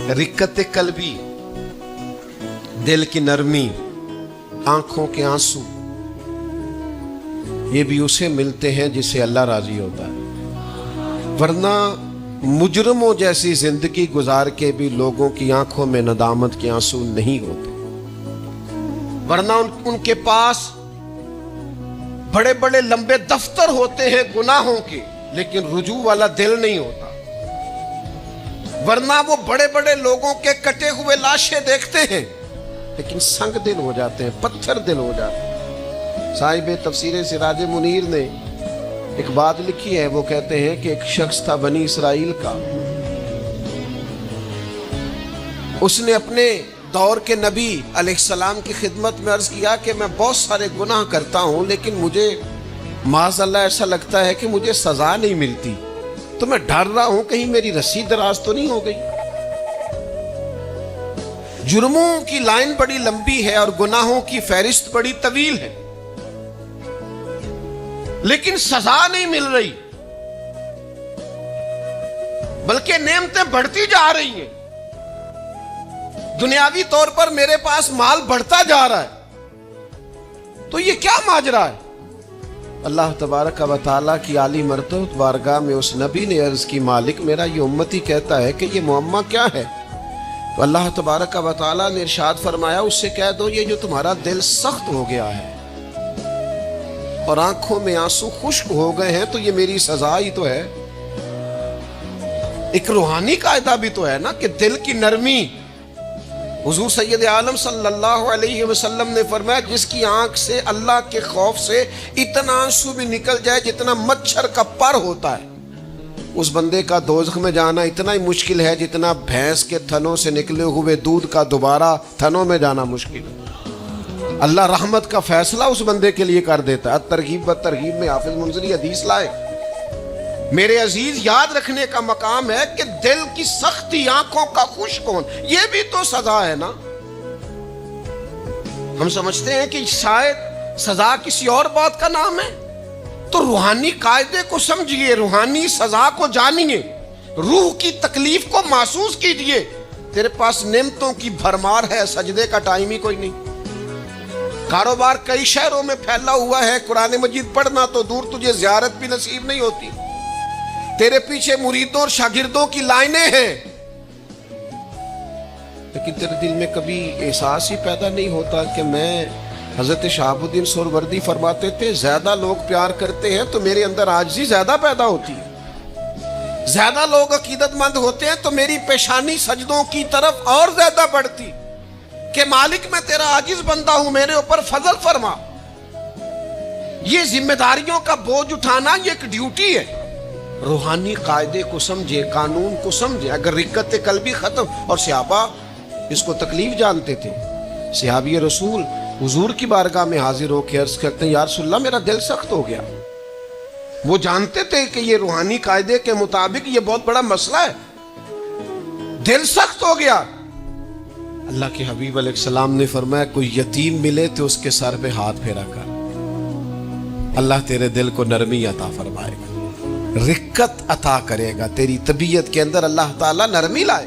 रिक्कत कल्बी, दिल की नरमी, आंखों के आंसू, ये भी उसे मिलते हैं जिसे अल्लाह राजी होता है। वरना मुजरमों जैसी जिंदगी गुजार के भी लोगों की आंखों में नदामत के आंसू नहीं होते। वरना उनके पास बड़े बड़े लंबे दफ्तर होते हैं गुनाहों के, लेकिन रुजू वाला दिल नहीं होता। वरना वो बड़े बड़े लोगों के कटे हुए लाशें देखते हैं, लेकिन संग दिल हो जाते हैं, पत्थर दिल हो जाते हैं। साहिब तफसीर सिराज मुनीर ने एक बात लिखी है, वो कहते हैं कि एक शख्स था बनी इसराइल का, उसने अपने दौर के नबी अलैहिस्सलाम की खिदमत में अर्ज किया कि मैं बहुत सारे गुनाह करता हूं, लेकिन मुझे माज़अल्लाह ऐसा लगता है कि मुझे सजा नहीं मिलती, तो मैं डर रहा हूं कहीं मेरी रस्सी दराज तो नहीं हो गई। जुर्मों की लाइन बड़ी लंबी है और गुनाहों की फहरिस्त बड़ी तवील है, लेकिन सजा नहीं मिल रही, बल्कि नेमतें बढ़ती जा रही हैं। दुनियावी तौर पर मेरे पास माल बढ़ता जा रहा है, तो ये क्या माजरा है? अल्लाह तबारक व तआला की आली मर्तबत बारगाह में उस नबी ने अर्ज की, मालिक मेरा ये उम्मती कहता है कि ये मुअम्मा क्या है? तो अल्लाह तबारक व तआला ने इरशाद फरमाया, उससे कह दो ये जो तुम्हारा दिल सख्त हो गया है और आंखों में आंसू खुश्क हो गए हैं, तो ये मेरी सजा ही तो है। एक रूहानी कायदा भी तो है ना कि दिल की नरमी। हुजूर सैयद आलम सल्लल्लाहु अलैहि वसल्लम ने फरमाया, जिसकी आंख से अल्लाह के खौफ से इतना आंसू भी निकल जाए जितना मच्छर का पर होता है, उस बंदे का दोज़ख में जाना इतना ही मुश्किल है जितना भैंस के थनों से निकले हुए दूध का दोबारा थनों में जाना मुश्किल है। अल्लाह रहमत का फैसला उस बंदे के लिए कर देता है। तरगीब व तरगीब में हाफिज मुंज़री हदीस लाए। मेरे अजीज, याद रखने का मकाम है कि दिल की सख्ती, आंखों का खुश्क होना, ये भी तो सजा है ना। हम समझते हैं कि शायद सजा किसी और बात का नाम है, तो रूहानी कायदे को समझिए, रूहानी सजा को जानिए, रूह की तकलीफ को महसूस कीजिए। तेरे पास नेमतों की भरमार है, सजदे का टाइम ही कोई नहीं। कारोबार कई शहरों में फैला हुआ है, कुरान मजीद पढ़ना तो दूर, तुझे ज़ियारत भी नसीब नहीं होती। तेरे पीछे मुरीदों और शागिर्दों की लाइनें हैं, लेकिन तेरे दिल में कभी एहसास ही पैदा नहीं होता कि मैं, हजरत शहाबुद्दीन सोहरवर्दी फरमाते थे, ज्यादा लोग प्यार करते हैं तो मेरे अंदर आजिज़ी ज्यादा पैदा होती है। ज्यादा लोग अकीदतमंद होते हैं तो मेरी पेशानी सजदों की तरफ और ज्यादा बढ़ती कि मालिक मैं तेरा आजिज बंदा हूं, मेरे ऊपर फजल फरमा। ये जिम्मेदारियों का बोझ उठाना ये एक ड्यूटी है। रूहानी कायदे को समझे, कानून को समझे। अगर रिक्कत कल्बी खत्म, और सहाबा इसको तकलीफ जानते थे। सहाबी रसूल हुजूर की बारगाह में हाजिर होकर अर्ज करते हैं, या रसूलल्लाह मेरा दिल सख्त हो गया। वो जानते थे कि ये रूहानी कायदे के मुताबिक ये बहुत बड़ा मसला है, दिल सख्त हो गया। अल्लाह के हबीब अलैहिस्सलाम ने फरमाया, कोई यतीम मिले तो उसके सर पे हाथ फेरा कर, अल्लाह तेरे दिल को नरमी अता फरमाएगा, रिक्कत अता करेगा, तेरी तबीयत के अंदर अल्लाह ताला नरमी लाए।